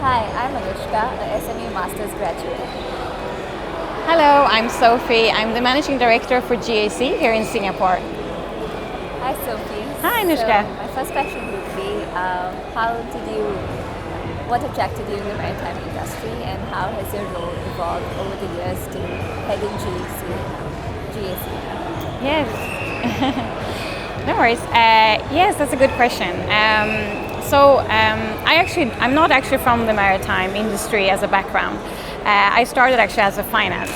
Hi, I'm Anushka, a SME Master's graduate. Hello, I'm Sophie. I'm the Managing Director for GAC here in Singapore. Hi, Sophie. Hi, Anushka. So my first question would be, what attracted you in the maritime industry, and how has your role evolved over the years to head in GAC? Yes. No worries. Yes, that's a good question. I'm not actually from the maritime industry as a background. I started actually as a finance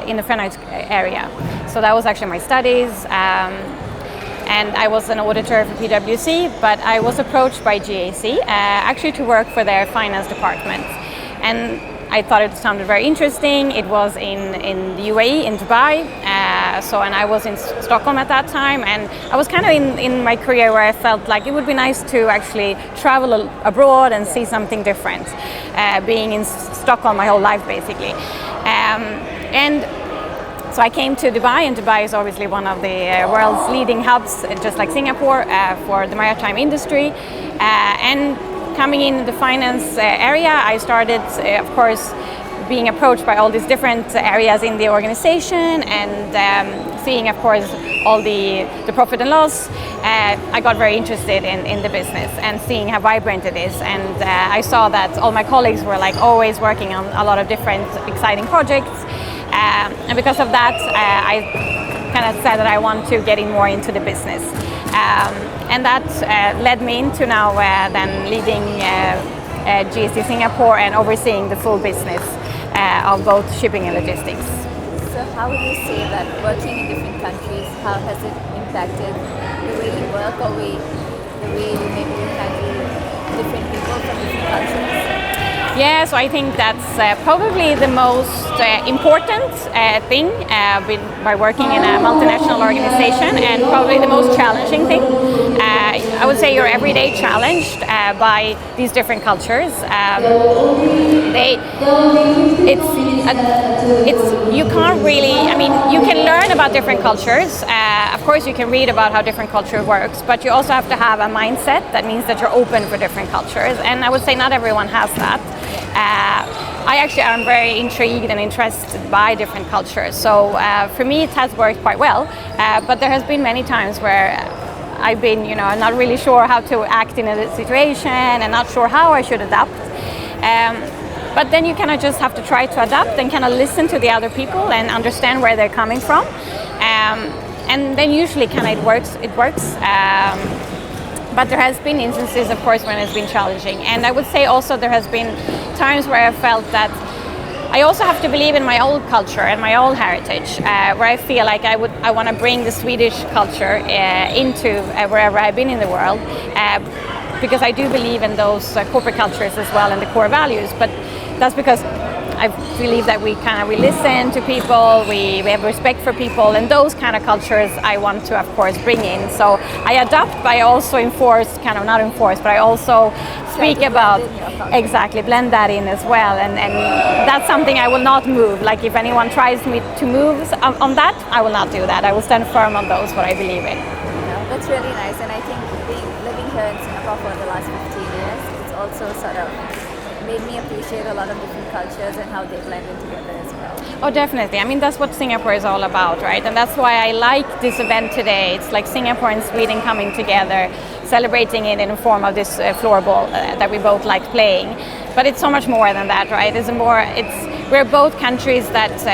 in the finance area. So that was actually my studies. And I was an auditor for PwC, but I was approached by GAC actually to work for their finance department. And I thought it sounded very interesting. It was in the UAE, in Dubai. And I was in Stockholm at that time, and I was kind of in my career where I felt like it would be nice to actually travel abroad and see something different, being in Stockholm my whole life basically. So I came to Dubai, and Dubai is obviously one of the world's leading hubs, just like Singapore, for the maritime industry. And coming in the finance area, I started, of course, being approached by all these different areas in the organization, and seeing, of course, all the profit and loss. I got very interested in the business and seeing how vibrant it is. And I saw that all my colleagues were like always working on a lot of different exciting projects. And because of that, I kind of said that I want to get in more into the business. And that led me into now then leading GAC Singapore and overseeing the full business of both shipping and logistics. So how would you say that working in different countries, how has it impacted the way you work, or the way you maybe handle different people from different cultures? Yeah, so I think that's probably the most important thing by working in a multinational organization, and probably the most challenging thing. I would say you're every day challenged by these different cultures. You can't really, I mean, you can learn about different cultures. Of course, you can read about how different culture works, but you also have to have a mindset that means that you're open for different cultures. And I would say not everyone has that. I actually am very intrigued and interested by different cultures. So for me, it has worked quite well. But there has been many times where I've been, not really sure how to act in a situation and not sure how I should adapt. But then you kind of just have to try to adapt and kind of listen to the other people and understand where they're coming from. And then usually it works. But there has been instances, of course, when it's been challenging. And I would say also there has been times where I felt that I also have to believe in my old culture and my old heritage, where I feel like I want to bring the Swedish culture into wherever I've been in the world, because I do believe in those corporate cultures as well and the core values. But that's because I believe that we listen to people, we have respect for people, and those kind of cultures I want to, of course, bring in. So I adapt, but I also but I also speak about, exactly, blend that in as well. And that's something I will not move. Like if anyone tries me to move on that, I will not do that. I will stand firm on those, what I believe in. That's really nice, and I think living here in Singapore for the last 15 years, it's also sort of made me appreciate a lot of different cultures and how they blend in together as well. Oh, definitely. I mean, that's what Singapore is all about, right? And that's why I like this event today. It's like Singapore and Sweden coming together, celebrating it in the form of this floorball that we both like playing. But it's so much more than that, right? We're both countries that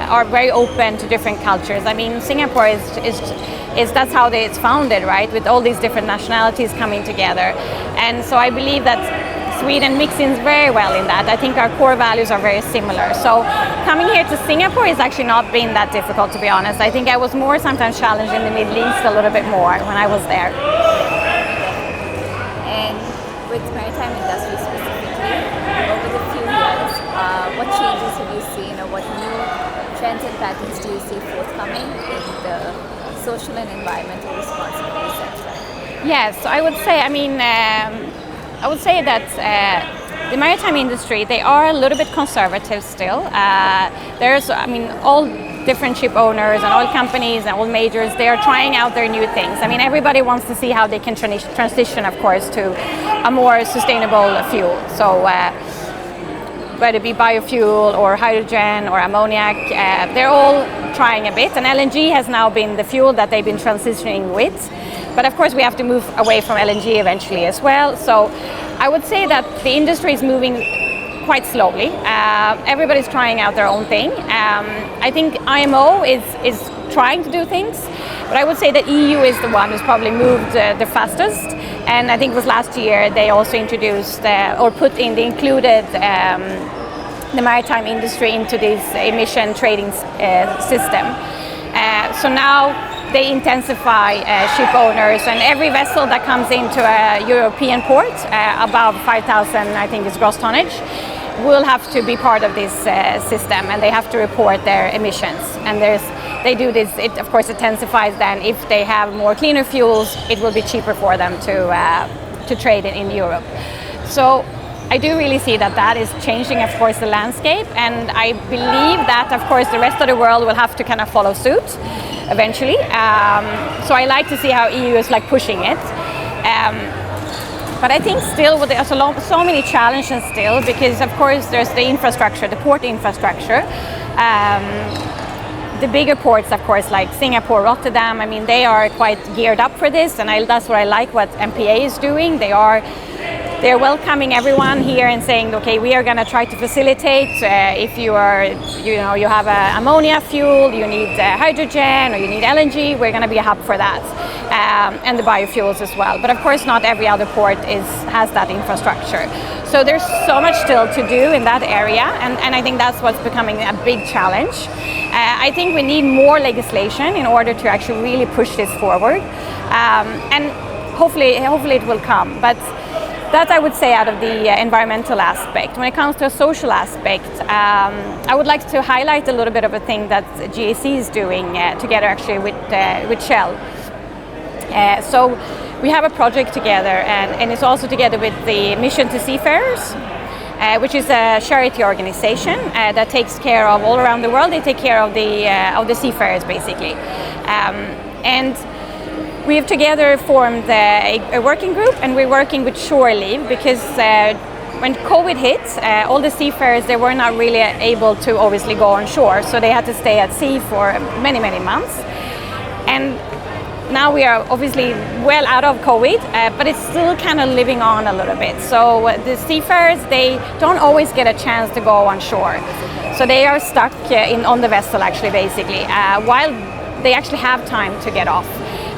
are very open to different cultures. I mean, Singapore is that's how it's founded, right? With all these different nationalities coming together. And so I believe that Sweden mixes in very well in that. I think our core values are very similar. So coming here to Singapore has actually not been that difficult, to be honest. I think I was more sometimes challenged in the Middle East a little bit more when I was there. And with maritime industry specifically, over the few years, what changes have you seen, or what new trends and patterns do you see forthcoming in the social and environmental responsibility sector? Yes, so I would say that the maritime industry, they are a little bit conservative still. different ship owners and oil companies and oil majors, they are trying out their new things. I mean, everybody wants to see how they can transition, of course, to a more sustainable fuel. So whether it be biofuel or hydrogen or ammoniac, they're all trying a bit, and LNG has now been the fuel that they've been transitioning with. But of course we have to move away from LNG eventually as well. So I would say that the industry is moving quite slowly. Everybody's trying out their own thing. I think IMO is trying to do things, but I would say that EU is the one who's probably moved the fastest. And I think it was last year they also introduced or put in the included the maritime industry into this emission trading system. So now they intensify ship owners, and every vessel that comes into a European port above 5,000, I think is gross tonnage, will have to be part of this system, and they have to report their emissions. And they do this, it of course intensifies then if they have more cleaner fuels, it will be cheaper for them to trade in Europe. So I do really see that that is changing, of course, the landscape, and I believe that, of course, the rest of the world will have to kind of follow suit eventually. So I like to see how EU is like pushing it. But I think still there's so many challenges still, because of course there's the infrastructure, the port infrastructure. The bigger ports, of course, like Singapore, Rotterdam, I mean, they are quite geared up for this, and that's what I like what MPA is doing. They're welcoming everyone here and saying, okay, we are going to try to facilitate. If you have ammonia fuel, you need hydrogen, or you need LNG, we're going to be a hub for that, and the biofuels as well. But of course, not every other port has that infrastructure. So there's so much still to do in that area, and I think that's what's becoming a big challenge. I think we need more legislation in order to actually really push this forward, and hopefully it will come. But that I would say out of the environmental aspect. When it comes to a social aspect, I would like to highlight a little bit of a thing that GAC is doing together actually with Shell. So we have a project together, and it's also together with the Mission to Seafarers, which is a charity organization that takes care of all around the world. They take care of the seafarers basically, and we have together formed a working group, and we're working with shore leave because when COVID hit, all the seafarers, they were not really able to obviously go on shore, so they had to stay at sea for many months. And now we are obviously well out of COVID, but it's still kind of living on a little bit. So the seafarers, they don't always get a chance to go on shore, so they are stuck on the vessel actually basically, while they actually have time to get off.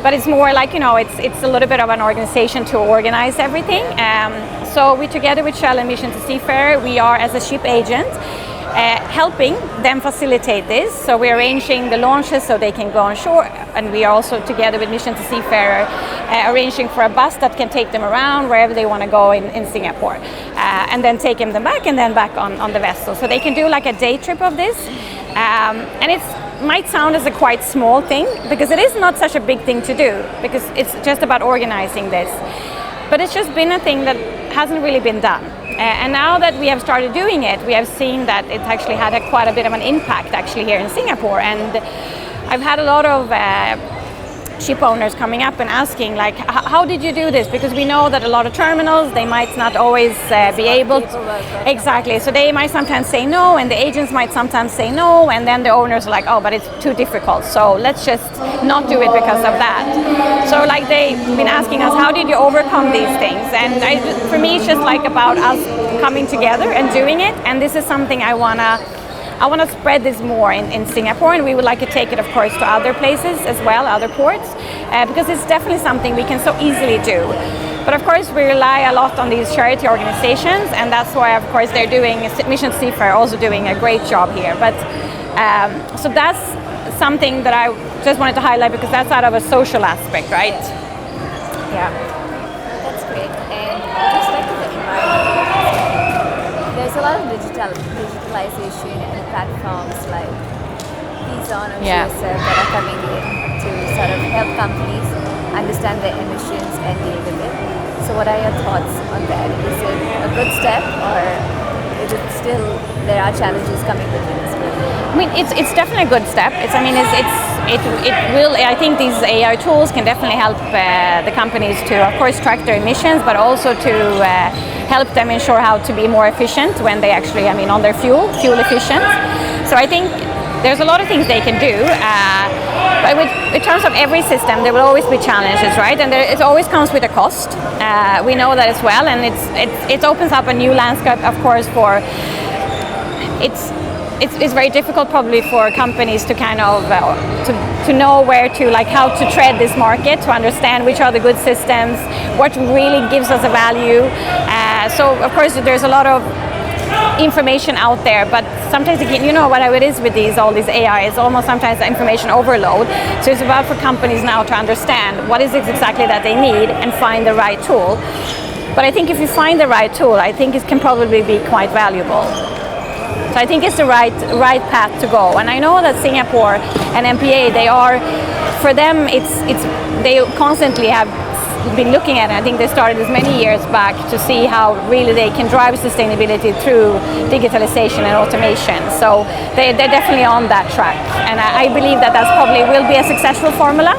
But it's more like, it's a little bit of an organization to organize everything. So we, together with Shell and Mission to Seafarer, we are as a ship agent helping them facilitate this. So we're arranging the launches so they can go on shore, and we are also together with Mission to Seafarer arranging for a bus that can take them around wherever they want to go in Singapore, and then take them back and then back on the vessel. So they can do like a day trip of this, and it might sound as a quite small thing, because it is not such a big thing to do, because it's just about organizing this. But it's just been a thing that hasn't really been done. And now that we have started doing it, we have seen that it actually had quite a bit of an impact actually here in Singapore. And I've had a lot of ship owners coming up and asking, like, how did you do this? Because we know that a lot of terminals, they might not always be able to. Exactly. So they might sometimes say no, and the agents might sometimes say no, and then the owners are like, oh, but it's too difficult, so let's just not do it because of that. So like they've been asking us, how did you overcome these things? And for me, it's just like about us coming together and doing it. And this is something I want to spread this more in Singapore, and we would like to take it, of course, to other places as well, other ports, because it's definitely something we can so easily do. But of course, we rely a lot on these charity organizations, and that's why, of course, they're doing, Mission to Seafarer also doing a great job here. But so that's something that I just wanted to highlight, because that's out of a social aspect, right? Yeah. That's great. And just like the environment, there's a lot of digitalization and platforms like Visa or GSF that are coming in to sort of help companies understand their emissions and deal with it. So what are your thoughts on that? Is it a good step, or is it still, there are challenges coming with it as well? I mean, it's definitely a good step. It will. I think these AI tools can definitely help the companies to, of course, track their emissions, but also to help them ensure how to be more efficient when they actually, on their fuel efficient. So I think there's a lot of things they can do. But in terms of every system, there will always be challenges, right? And it always comes with a cost. We know that as well, and it opens up a new landscape, of course. It's very difficult probably for companies to kind of to know where to, like, how to tread this market, to understand which are the good systems, what really gives us a value. So of course there's a lot of information out there, but sometimes you know what it is with all these AI, it's almost sometimes information overload. So it's about for companies now to understand what is it exactly that they need and find the right tool. But I think if you find the right tool, I think it can probably be quite valuable. So I think it's the right path to go. And I know that Singapore and MPA, for them, they constantly have been looking at it. I think they started this many years back to see how really they can drive sustainability through digitalization and automation. So they're definitely on that track. And I believe that probably will be a successful formula,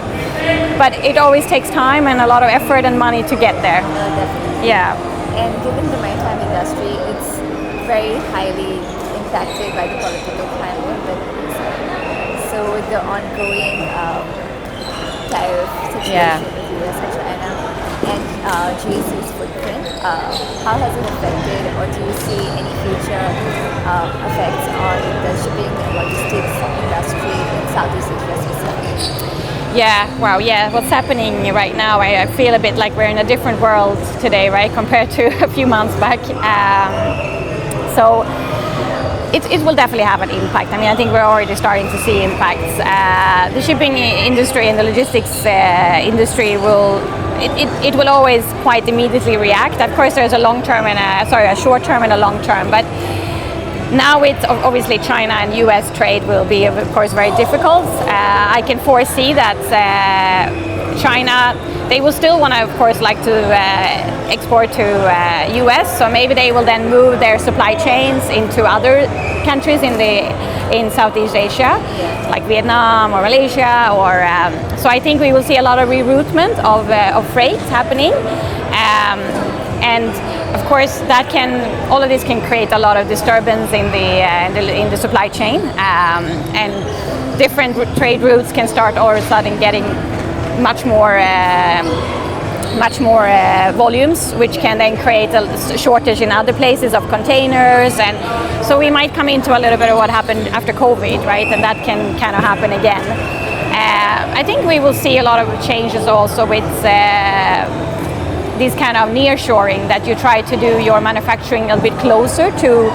but it always takes time and a lot of effort and money to get there. Definitely. Yeah. And given the maritime industry, it's very highly impacted by the political climate. So with the ongoing tariff situation with US and China and GAC's footprint, how has it affected, or do you see any future effects on the shipping and logistics industry in Southeast Asia specifically? Yeah, wow, yeah. What's happening right now, I feel a bit like we're in a different world today, right, compared to a few months back. So it will definitely have an impact. I think we're already starting to see impacts. The shipping industry and the logistics industry it will always quite immediately react. Of course, there's a short term and a long term, but now it's obviously China and US trade will be, of course, very difficult. I can foresee that China, they will still want to, of course, like to export to US, so maybe they will then move their supply chains into other countries in Southeast Asia, like Vietnam or Malaysia, so I think we will see a lot of reroutement of freight happening. And of course, all of this can create a lot of disturbance in the supply chain, and different trade routes can start all of a sudden getting much more volumes, which can then create a shortage in other places of containers, and so we might come into a little bit of what happened after COVID, right? And that can kind of happen again. I think we will see a lot of changes also with this kind of nearshoring, that you try to do your manufacturing a bit closer to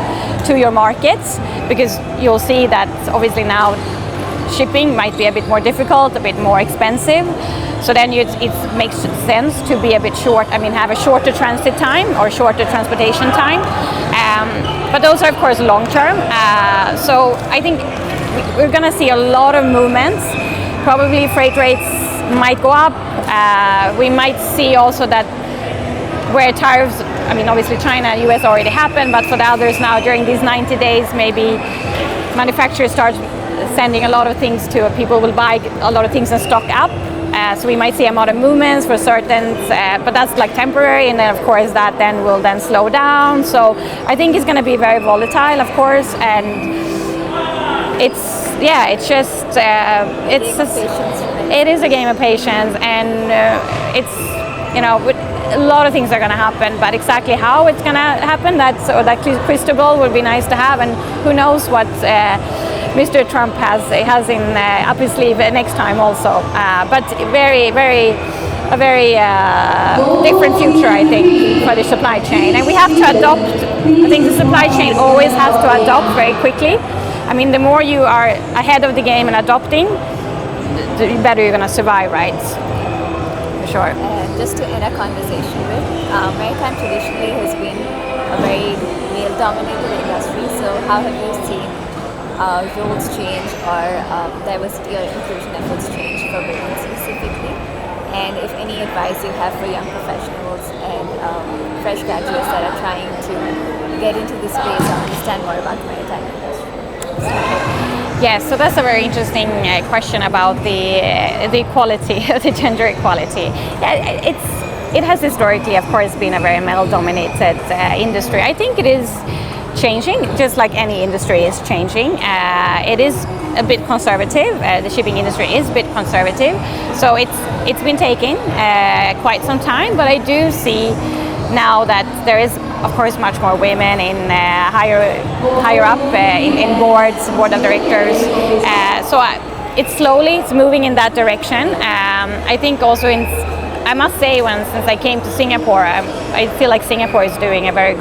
your markets, because you'll see that obviously now shipping might be a bit more difficult, a bit more expensive. So then it makes sense to be a bit short, have a shorter transit time or shorter transportation time. But those are, of course, long term. So I think we're going to see a lot of movements. Probably freight rates might go up. We might see also that where tariffs, obviously China and US already happened, but for the others now, during these 90 days, maybe manufacturers start sending a lot of things to, people will buy a lot of things and stock up. So we might see a lot of movements for certain, but that's like temporary, and then of course that then will slow down. So I think it's going to be very volatile, of course, and it is a game of patience, and a lot of things are going to happen, but exactly how it's going to happen, that crystal ball would be nice to have, and who knows what Mr. Trump has in up his sleeve next time also. But a very different future, I think, for the supply chain, and we have to adopt. I think the supply chain always has to adopt very quickly. The more you are ahead of the game and adopting, the better you're going to survive, right? For sure. Just to end our conversation with, maritime traditionally has been a very male-dominated industry. So how have you seen roles change, or diversity or inclusion efforts change for women specifically? And if any advice you have for young professionals and fresh graduates that are trying to get into this space or understand more about the maritime industry? Yes, so that's a very interesting question about the equality, the gender equality. Yeah, it has historically, of course, been a very male-dominated industry. I think it is changing, just like any industry is changing. It is a bit conservative. The shipping industry is a bit conservative, so it's been taking quite some time. But I do see now that there is, of course, much more women in higher up in board of directors. So it's moving in that direction. I think also I must say, since I came to Singapore, I feel like Singapore is doing a very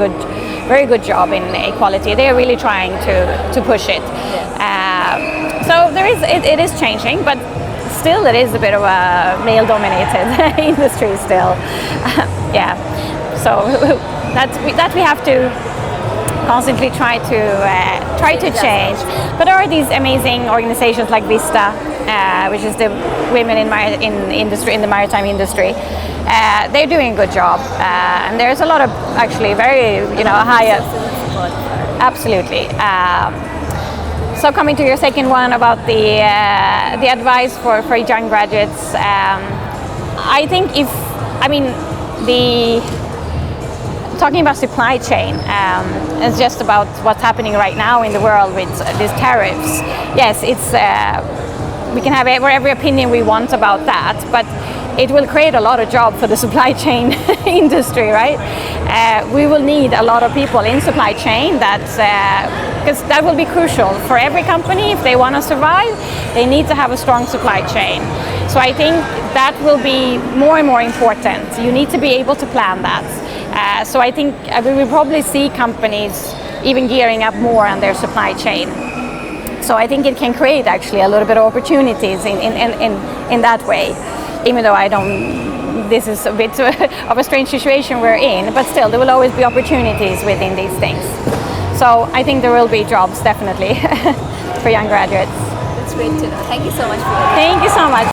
good job in equality. They are really trying to push it. So it is changing, but still it is a bit of a male-dominated industry still. Yeah. So that we have to constantly try to change. But there are these amazing organizations like Vista, which is the women in the maritime industry. They're doing a good job, and there's a lot of actually very high. Absolutely. So coming to your second one about the advice for young graduates, I think talking about supply chain, it's just about what's happening right now in the world with these tariffs. Yes, we can have every opinion we want about that, but it will create a lot of jobs for the supply chain industry, right? We will need a lot of people in supply chain because that will be crucial for every company. If they want to survive, they need to have a strong supply chain. So I think that will be more and more important. You need to be able to plan that. So I think we will probably see companies even gearing up more on their supply chain. So I think it can create actually a little bit of opportunities in that way. Even though this is a bit of a strange situation we're in, but still there will always be opportunities within these things. So I think there will be jobs definitely for young graduates. That's great to know. Thank you so much for your time. Thank you so much.